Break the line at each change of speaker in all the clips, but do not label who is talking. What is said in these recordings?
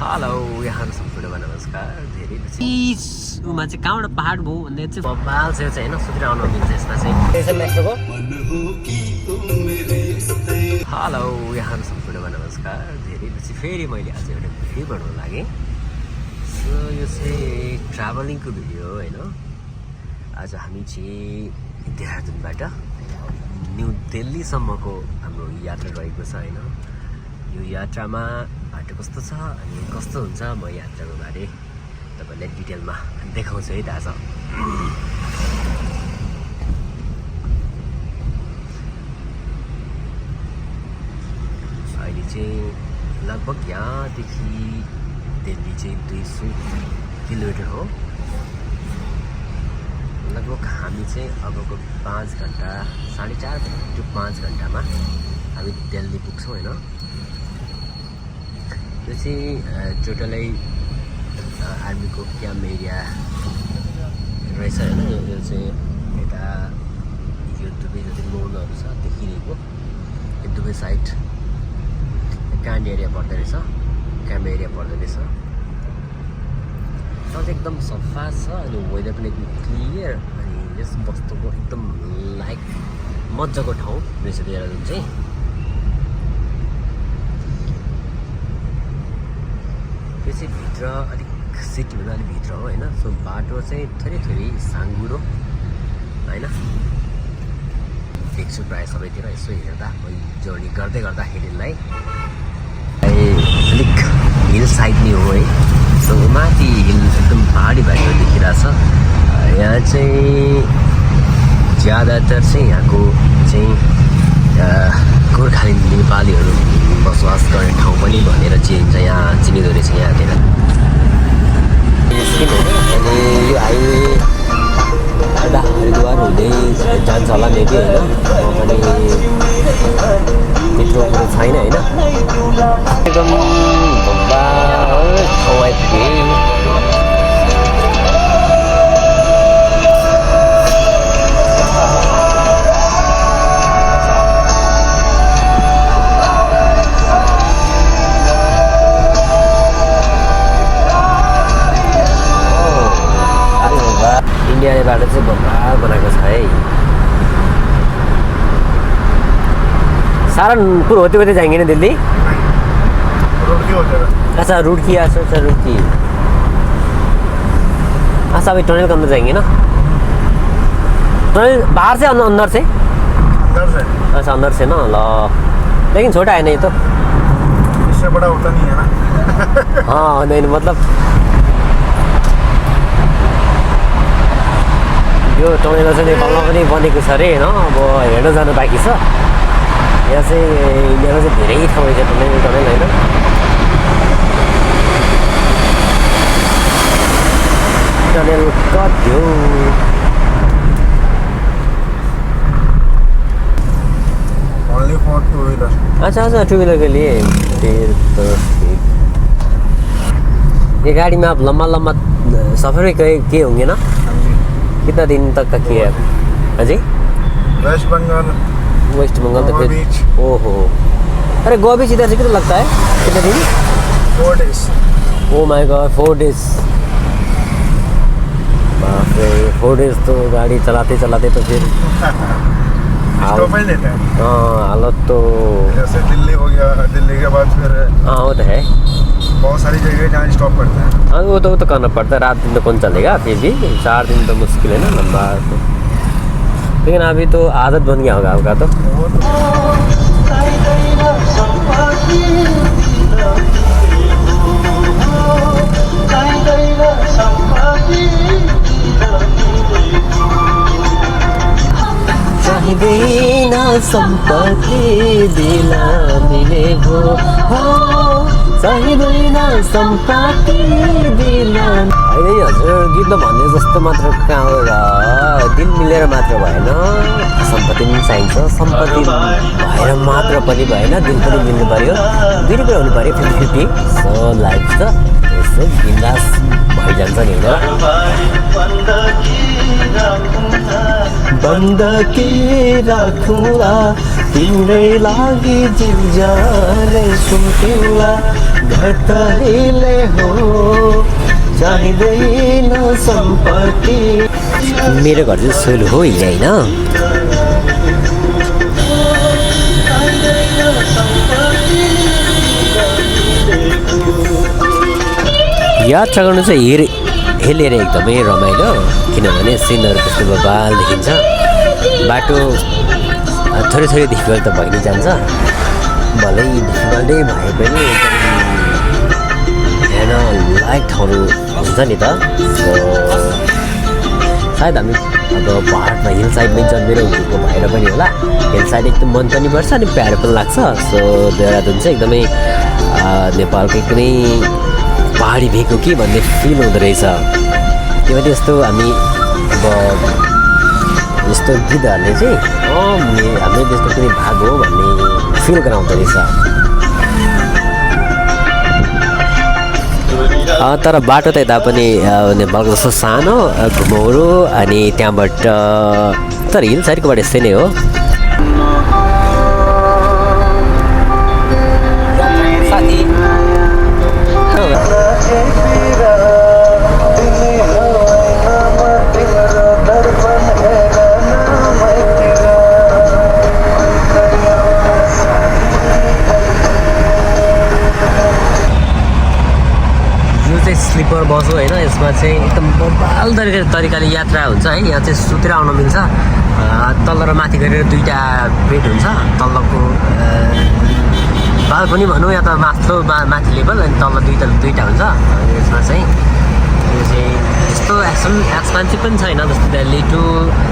Hello यहाँ सम्पूर्णमा नमस्कार। धेरै उमा चाहिँ कहाँबाट पहाड भयो भन्ने चाहिँ बबाल चाहिँ होइन सुतिर आउनु मिल्छ यसमा चाहिँ। हेलो यहाँ सम्पूर्णमा नमस्कार। धेरै पछि फेरि मैले आज एउटा भिडियो बनाउन लागेँ। सो यो चाहिँ ट्राभलिङको भिडियो हो होइन। आज हामी चाहिँ देहरादुनबाट न्यू दिल्लीसम्मको हाम्रो यात्रा रहेको छ होइन। यो यात्रामा बाटो कस्तो छ अनि कस्तो हुन्छ म यात्राको बारे तपाईँलाई डिटेलमा देखाउँछु है दाजु। अहिले चाहिँ लगभग यहाँदेखि दिल्ली चाहिँ 200 किलोमिटर हो। लगभग हामी चाहिँ अबको 5 घन्टा 4.5 to 5 घन्टामा हामी दिल्ली पुग्छौँ होइन। यो चाहिँ टोटलै आर्मीको क्याम्प एरिया रहेछ होइन। यो चाहिँ यता यो दुवै जति मोडहरू छ देखिरहेको यो दुवै साइड क्याम्प एरिया पर्दो रहेछ। क्याम्प एरिया पर्दो रहेछ। चाहिँ एकदम सफा छ अनि वेदर पनि एकदम क्लियर अनि यस वस्तुको एकदम लाइक मजाको ठाउँ रहेछ देहरादुन चाहिँ। त्यो चाहिँ भित्र अलिक सिटीभन्दा अलिक भित्र हो होइन। सो बाटो चाहिँ थोरै साँघुरो होइन देख्छु प्रायः सबैतिर यसो हेर्दा मैले जर्नी गर्दै गर्दाखेरिलाई अलिक हिल साइड नै हो है। सो माथि हिल एकदम पहाडी बाटो देखिरहेछ। यहाँ चाहिँ ज्यादातर चाहिँ यहाँको चाहिँ गोर्खाली नेपालीहरू बसोबास गर्ने ठाउँ पनि भनेर चिनिन्छ। यहाँ चिनिँदो रहेछ यहाँतिर। अनि यो हाइवे हरिद्वार हुँदै जान्छ होला मेबी होइन। पनि त्यत्रो कुरो छैन होइन। एकदम ठाउँ आइपुगेँ। इंडिया बाटो चाहिँ बब्बा बनाएको छ है। सहारनपुर होते हुए जाएंगे ना दिल्ली। अच्छा रुड़की। अच्छा रुड़की। अच्छा अभी टनल के अंदर जाएंगे ना। टनल बाहर से अंदर से। अच्छा अंदर से ना ल। लेकिन छोटा है नहीं तो
इससे बड़ा होता नहीं है ना।
हाँ नहीं मतलब यो टनल चाहिँ नेपालमा पनि बनेको छ अरे होइन। अब हेर्न जानु बाँकी छ। यहाँ चाहिँ इन्डियामा चाहिँ धेरै ठाउँ रहेछ टनल होइन। टनल कति हो
ओनली फॉर टू व्हीलर।
अच्छा टू व्हीलर के लिए फिर तो ठीक। ये गाड़ी में आप लंबा सफ़र भी किए होंगे ना। कितना दिन तक का किया है? हाँ जी।
वेस्ट बंगाल
तो फिर ओहो। अरे गोवा बीच इधर से कितना लगता है? कितने दिन?
4 days।
Oh my God 4 days। बाप रे 4 days तो गाड़ी चलाते तो फिर
स्टॉप ही लेते हैं।
हाँ हालत तो
जैसे दिल्ली हो गया। दिल्ली के बाद फिर
हाँ वो तो है।
बहुत सारी जगह जहाँ स्टॉप करते हैं।
हाँ वो तो करना पड़ता है। रात दिन तो कौन चलेगा फिर भी 4 दिन तो मुश्किल है ना लंबा तो। लेकिन अभी तो आदत बन गया होगा आपका तो। चाहिँदैन सम्पत्ति दिला मिलेको हो। चाहिँदैन सम्पत्ति दिला। होइन हजुर गीत भन्ने जस्तो मात्र कहाँ हो र। दिल मिलेर मात्र भएन सम्पत्ति पनि चाहिन्छ। सम्पत्ति भएर मात्र पनि भएन दिल पनि मिल्नु पऱ्यो। दुई कुरा हुनु पऱ्यो 50-50। सो लाइफ छ यस्तै बिन्दास भइजान्छ नि होइन बन्दकी राखुला तिम्रै लागि जिउ ज्यानै सुम्पिला घर कहिले हो चाहिँदैन सम्पत्ति मेरो घर चाहिँ सोल हो हिँड होइन यात्रा गर्नु चाहिँ हेलेर एकदमै रमाइलो किनभने सिनहरू त्यस्तो बबाल देखिन्छ बाटो थोरै थोरै डिफिकल्ट त भइ नै जान्छ भलै डिफिकल्टै भए पनि हेर्न लायक ठाउँहरू हुन्छ नि त सायद हामी अब पहाडमा हिल साइडमै जन्मेर हुर्केको भएर पनि होला हिल साइड एकदम मन पनि पर्छ अनि प्यारो पनि लाग्छ सो देहरादुन चाहिँ एकदमै नेपालको एकदमै पहाडी भेको के भन्ने फिल हुँदो रहेछ त्यो पनि यस्तो हामी अब यस्तो गीतहरूले चाहिँ हाम्रो देशको कुनै भाग हो भन्ने फिल गराउँदो रहेछ तर बाटो त यता पनि नेपालको जस्तो सानो घुमाउरो अनि त्यहाँबाट तर हिल साइडको बाटो यस्तै नै हो स्लिपर बस हो होइन यसमा चाहिँ एकदम बबाल तरिकाले यात्रा हुन्छ है यहाँ चाहिँ सुतेर आउन मिल्छ तल र माथि गरेर दुईवटा बेड हुन्छ तल्लोको बाल्कनी भनौँ या त माथिल्लो माथि लेभल अनि तल दुईवटा हुन्छ यसमा चाहिँ यो चाहिँ त्यस्तो एक्सपेन्सिभ पनि छैन जस्तो दिल्ली टु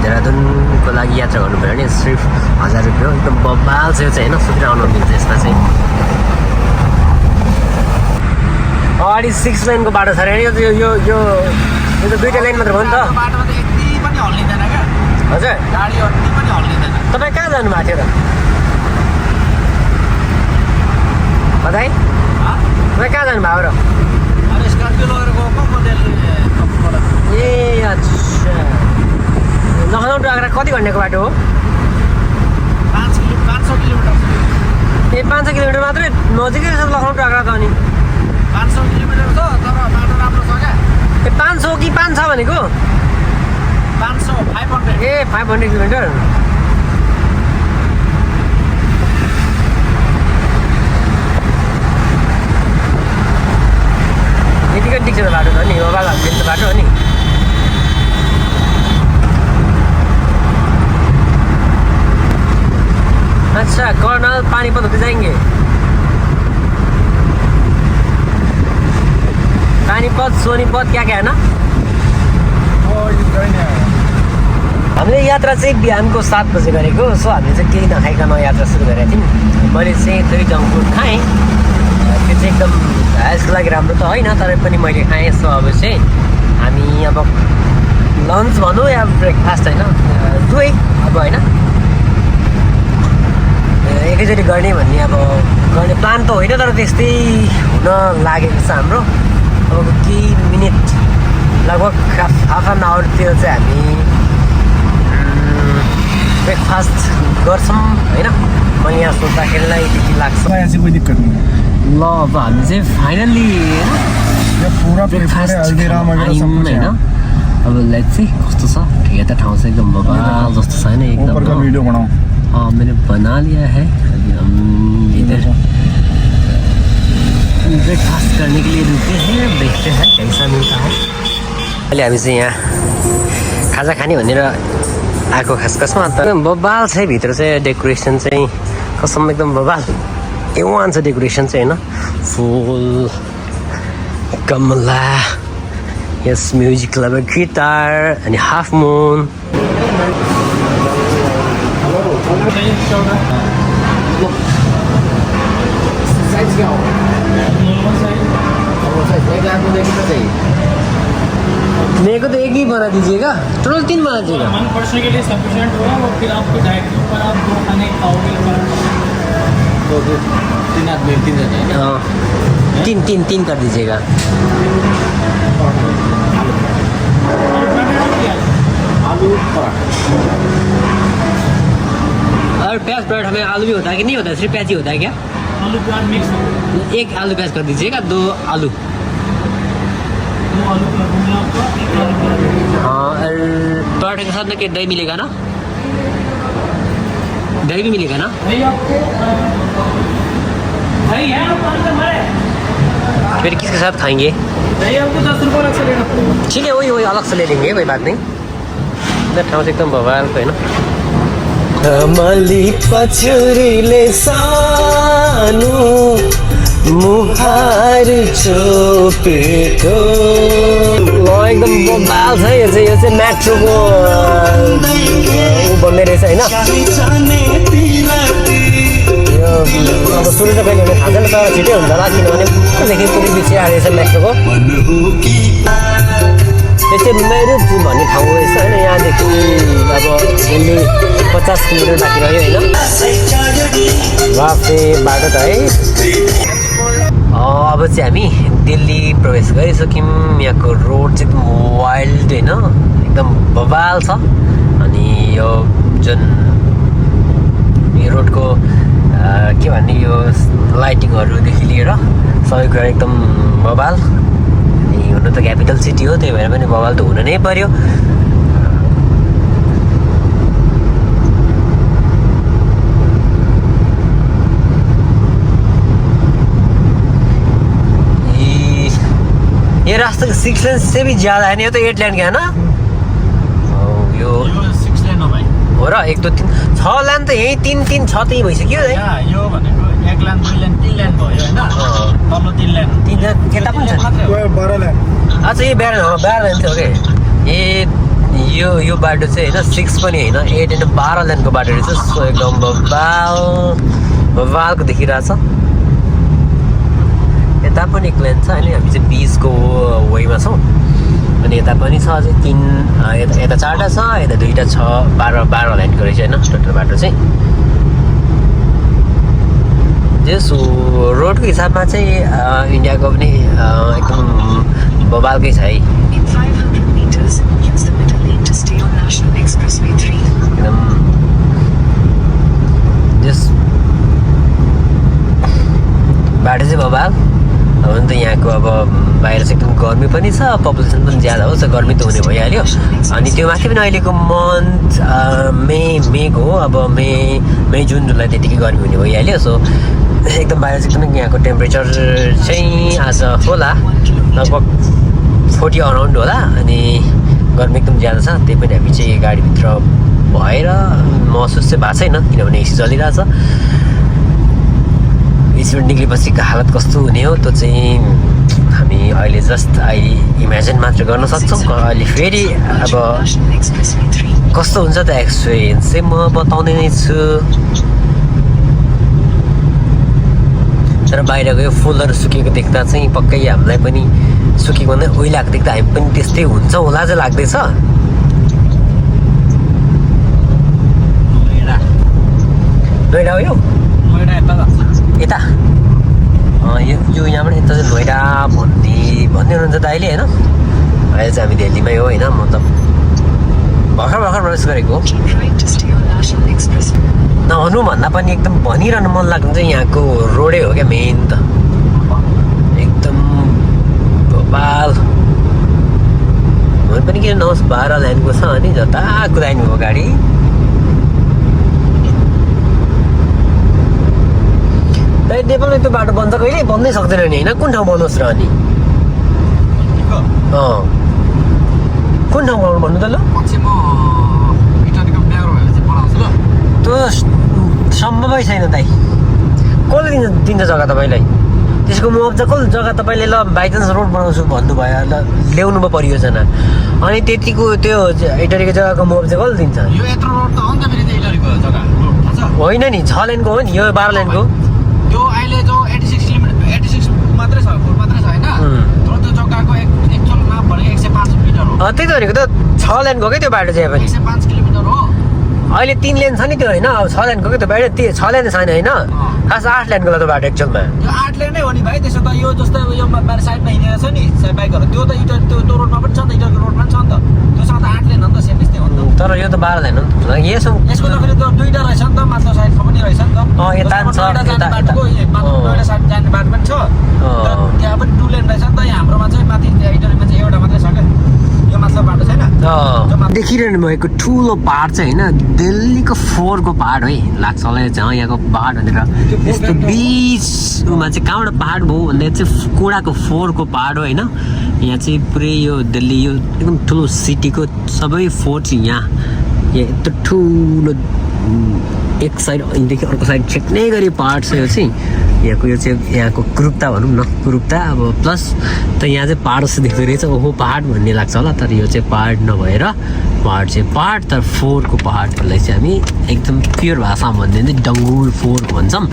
देहरादुनको लागि यात्रा गर्नु पऱ्यो भने सिर्फ 1000 रुपियाँ एकदम बबाल चाहिँ होइन सुतेर आउन मिल्छ यसमा चाहिँ अगाडि 6 लेनको बाटो छ अरे यो त दुईवटा लेन मात्र हो नि त
बाटोमा त यति पनि हल्लिँदैन क्या
हजुर
गाडी यति पनि हल्लिँदैन
तपाईँ कहाँ जानुभएको थियो त बताइ तपाईँ कहाँ जानुभएको र
अरे स्कर्पियो लगेर गएको म दिल्ली
ए अच्छा लखनऊ टु आग्रा कति घन्टाको बाटो हो
500 किलोमिटर
ए 500 किलोमिटर मात्रै नजिकै रहेछ लखनऊ टु आग्रा त अनि
500 किलोमिटर छ तर बाटो राम्रो छ क्या
ए 500 कि 5 छ भनेको
500 500
ए 500 किलोमिटर यतिकै टिक्छ त बाटो त नि हो बाबा त बाटो हो नि अच्छा कर्नल पानीपत होते जाएंगे पानीपत सोनीपत क्या क्या है ना हामीले यात्रा चाहिँ बिहानको 7 बजे गरेको सो हामीले चाहिँ केही नखाइकन यात्रा सुरु गरेका थियौँ मैले चाहिँ थोरै जङ्क फुड खाएँ त्यो चाहिँ एकदम हेल्थको लागि राम्रो त होइन तर पनि मैले खाएँ सो अब चाहिँ हामी अब लन्च भनौँ या ब्रेकफास्ट होइन दुवै अब होइन एकैचोटि गर्ने भन्ने अब गर्ने प्लान त होइन तर त्यस्तै हुन लागेको छ हाम्रो अब केही मिनट लगभग हाफ एन आवरतिर चाहिँ हामी ब्रेकफास्ट गर्छौँ होइन मैले यहाँ सोच्दाखेरिलाई त्यति लाग्छ
ऐसी कोई दिक्कत नहीं
ल अब हामी चाहिँ फाइनल्ली
ये पूरा
ब्रेकफास्ट
हल्दीराम वगैरह सब कुछ
होइन
है
अब लाइक चाहिँ कस्तो छ ठिकै त ठाउँ चाहिँ एकदम बबाल जस्तो छ होइन
ऊपर का
एकदम
वीडियो बनाओ
हाँ मैंने बना लिया है अभी हम इधर ब्रेकफास्ट करने के लिए रुके हैं देखते हैं कैसा मिलता है अहिले हामी चाहिँ यहाँ खाजा खाने भनेर आएको खास खासमा त बबाल छ भित्र चाहिँ डेकोरेसन चाहिँ कसम एकदम बबाल एवान छ डेकोरेसन चाहिँ होइन फुल गमला यस म्युजिक क्लब गिटार अनि हाफ मुन साइज क्या हो मेरे को तो एक ही बना दीजिएगा टोटल 3 बना दीजिएगा
1 पर्सन के लिए सफिशिएंट होगा वो फिर आपको डाइट के ऊपर आप 2 खाने खाओगे तो 3 आदमी 3 जने
हाँ 3 कर दीजिएगा
आलू पराठा
और प्याज पराठा में आलू भी होता है कि नहीं होता है, सिर्फ प्याज ही होता है क्या?
आलू प्याज मिक्स
एक आलू प्याज कर दीजिएगा, 2 आलू।
2 आलू कर दूंगा आपको, 1 आलू प्याज।
हाँ, और पराठे के साथ में क्या दही मिलेगा ना? दही भी मिलेगा ना?
दही आपको दही है आप पानी हमारे
फिर किसके साथ खाएंगे?
दही आपको 10 रुपये अलग से लेना पड़ेगा।
ठीक है, वही अलग से ले लेंगे, कोई बात नहीं। इधर ठाउँ चाहिँ एकदम बवालको होइन। कमली पछुरीले सानो मुहार चोपेको एकदम बवाल छ। यो चाहिँ मेट्रोको बन्ने रहेछ होइन। यो अब सुरु त कहिले थाहा छैन, तर छिटै हुन्छ होला, किनभने देखि पुरै पछि आएको रहेछ मेट्रोको। यो चाहिँ मेरुट भन्ने ठाउँ रहेछ होइन। यहाँदेखि अब दिल्ली 50 किलोमिटर बाँकी रह्यो होइन। वाफे बाटो त है। अब चाहिँ हामी दिल्ली प्रवेश गरिसक्यौँ। यहाँको रोड चाहिँ एकदम वाइल्ड होइन, एकदम बवाल छ। अनि यो जुन यो रोडको के भन्ने यो लाइटिङहरूदेखि लिएर सबै कुरा एकदम बवाल। अनि हुनु त क्यापिटल सिटी हो, त्यही भएर पनि बवाल त हुन नै पर्यो। ये रास्ता 6 लेन से भी ज़्यादा है, नहीं हो तो 8 लेन का है ना? यो
6 लेन हो भाइ।
हो र 1 2 3 6 लेन त यही 3 3 6 त्यही भइसक्यो है।
यो भनेको 1 लेन 2 लेन 3 लेन भयो होइन। तल्लो 3 लेन
3 लेन यता पनि छ।
12 लेन।
अच्छा ये 12 लेन थियो के? यो बाटो चाहिँ होइन 6 पनि होइन, 8 होइन 12 लेनको बाटो रहेछ। सो एकदम बवालको देखिरहेछ। यता पनि 1 लेन छ होइन। हामी चाहिँ 20 को वेमा छौँ। अनि यता पनि छ अझै 3, यता 4टा छ, यता 2टा छ। 12 लाइनको रहेछ होइन टोटल बाटो चाहिँ। त्यस रोडको हिसाबमा चाहिँ इन्डियाको पनि एकदम बवालकै छ है। एकदम त्यस बाटो चाहिँ बवाल। अब नि त यहाँको अब बाहिर चाहिँ एकदम गर्मी पनि छ, पपुलेसन पनि ज्यादा हो, सो गर्मी त हुने भइहाल्यो। अनि त्यो माथि पनि अहिलेको मन्थ मेको हो। अब मे जुन जुलाई त्यतिकै गर्मी हुने भइहाल्यो। सो एकदम बाहिर चाहिँ एकदमै यहाँको टेम्परेचर चाहिँ आज होला लगभग 40 अराउन्ड होला। अनि गर्मी एकदम ज्यादा छ, त्यही पनि हामी चाहिँ गाडीभित्र भएर महसुस चाहिँ भएको छैन, किनभने एसी चलिरहेछ। एसीबाट निक्लेपछिको हालत कस्तो हुने हो त्यो चाहिँ हामी अहिले जस्ट इमेजिन मात्र गर्न सक्छौँ। अहिले फेरि अब कस्तो हुन्छ त एक्सपिरियन्स चाहिँ म बताउँदै नै छु। तर बाहिरको यो फुलहरू सुकेको देख्दा चाहिँ पक्कै हामीलाई पनि सुकेको भन्दा ओइलाको देख्दा हामी पनि त्यस्तै हुन्छ होला चाहिँ लाग्दैछ। नोइडा हो यो? यता यो यहाँबाट यता चाहिँ नोइडा भन्दै हुनुहुन्छ त अहिले होइन। अहिले चाहिँ हामी दिल्लीमै हो होइन। म त भर्खर प्रवेश गरेको हो। नहुनु भन्दा पनि एकदम भनिरहनु मन लाग्नु चाहिँ यहाँको रोडै हो क्या मेन त। एकदम बवाल हुनु पनि किन नहोस् 12 लाइनको छ अनि जता कुदाइनु हो गाडी। नेपालमा त्यो बाटो बन्छ कहिले बन्नै सक्दैन नि होइन। कुन ठाउँ बनोस् र अनि? कुन ठाउँ भन्नु त ल? त्यो सम्भवै छैन दाइ। कसले दिन्छ जग्गा तपाईँलाई? त्यसको मुआवजा कसले जग्गा तपाईँले ल बाइचान्स रोड बनाउँछु भन्नुभयो ल, ल्याउनु भयो परियोजना, अनि त्यतिको त्यो इटरीको जग्गाको मुआवजा कसले दिन्छ?
यो यत्रो रोड त हो नि त फेरि इटरीको जग्गा रोड थाहा छ?
होइन नि 6 लेनको हो नि, यो 12 लेनको।
त्यो अहिले जो 86 मात्रै छ, 4 मात्रै छ होइन। तर त्यो जग्गाको एक्चुअल नाम भनेको 105 मिटर हो।
त्यही त भनेको त 6 लेनको हो क्या त्यो बाटो चाहिँ पनि।
105 किलोमिटर हो।
अहिले 3 लेन छ नि त्यो होइन अब 6 लेनको कि त्यो बाटो 6 लेन छैन होइन खास 8 लेनको त बाटो एक्चुअलमा
यो 8 लेन नै हो नि भाइ त्यसो त यो जस्तो यो बाहिर साइडमा हिँडेर छ नि बाइकहरू त्यो त त्यो रोडमा पनि छ नि त इटरको रोडमा पनि छ नि त त्योसँग त 8 लेन हो नि त सेम यस्तै हो नि त
तर यो त 12 लेन हो नि त यसो
यसको त फेरि त्यो दुईटा रहेछ नि त माथिल्लो साइडमा पनि रहेछ नि त
यता पनि छ
जाने बाटोको नोइडा साइड जाने बाटो पनि छ त्यहाँ पनि 2 लेन रहेछ नि त यहाँ हाम्रोमा चाहिँ माथि इटरमा चाहिँ एउटा मात्रै छ क्या यो माथिल्लो बाटो छैन
देखिरहनु भएको ठुलो पहाड चाहिँ होइन दिल्लीको 4 को पहाड है लाग्छ होला चाहिँ यहाँको पहाड भनेर यस्तो बिचमा चाहिँ कहाँबाट पहाड भयो भन्दा चाहिँ कोडाको 4 को पहाड हो होइन यहाँ चाहिँ पुरै यो दिल्ली यो एकदम ठुलो सिटीको सबै फोर्ट चाहिँ यहाँ यत्रो ठुलो एक साइडदेखि अर्को साइड छेक्ने गरी पहाड छ यो चाहिँ यहाँको कुरूपता भनौँ न कुरूपता अब प्लस त यहाँ चाहिँ पहाड जस्तो देख्दो रहेछ ओहो पहाड भन्ने लाग्छ होला तर यो चाहिँ पहाड नभएर पहाड चाहिँ पहाड तर 4 को पहाडलाई चाहिँ हामी एकदम प्योर भाषामा भन्यो भने डङ्गुर 4 भन्छौँ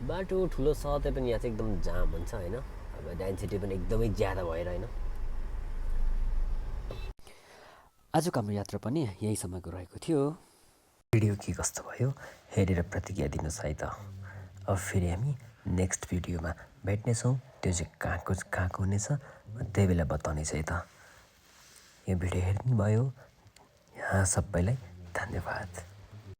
बाटो ठुलो छ त्यही पनि यहाँ चाहिँ एकदम जाम हुन्छ होइन अब डेन्सिटी पनि एकदमै ज्यादा भएर होइन आजको हाम्रो यात्रा पनि यहीसम्मको रहेको थियो भिडियो के कस्तो भयो हेरेर प्रतिक्रिया दिनुहोस् है त अब फेरि हामी नेक्स्ट भिडियोमा भेट्नेछौँ त्यो चाहिँ कहाँको हुनेछ त्यही बेला बताउनेछ है त यो भिडियो हेर्नुभयो यहाँ सबैलाई धन्यवाद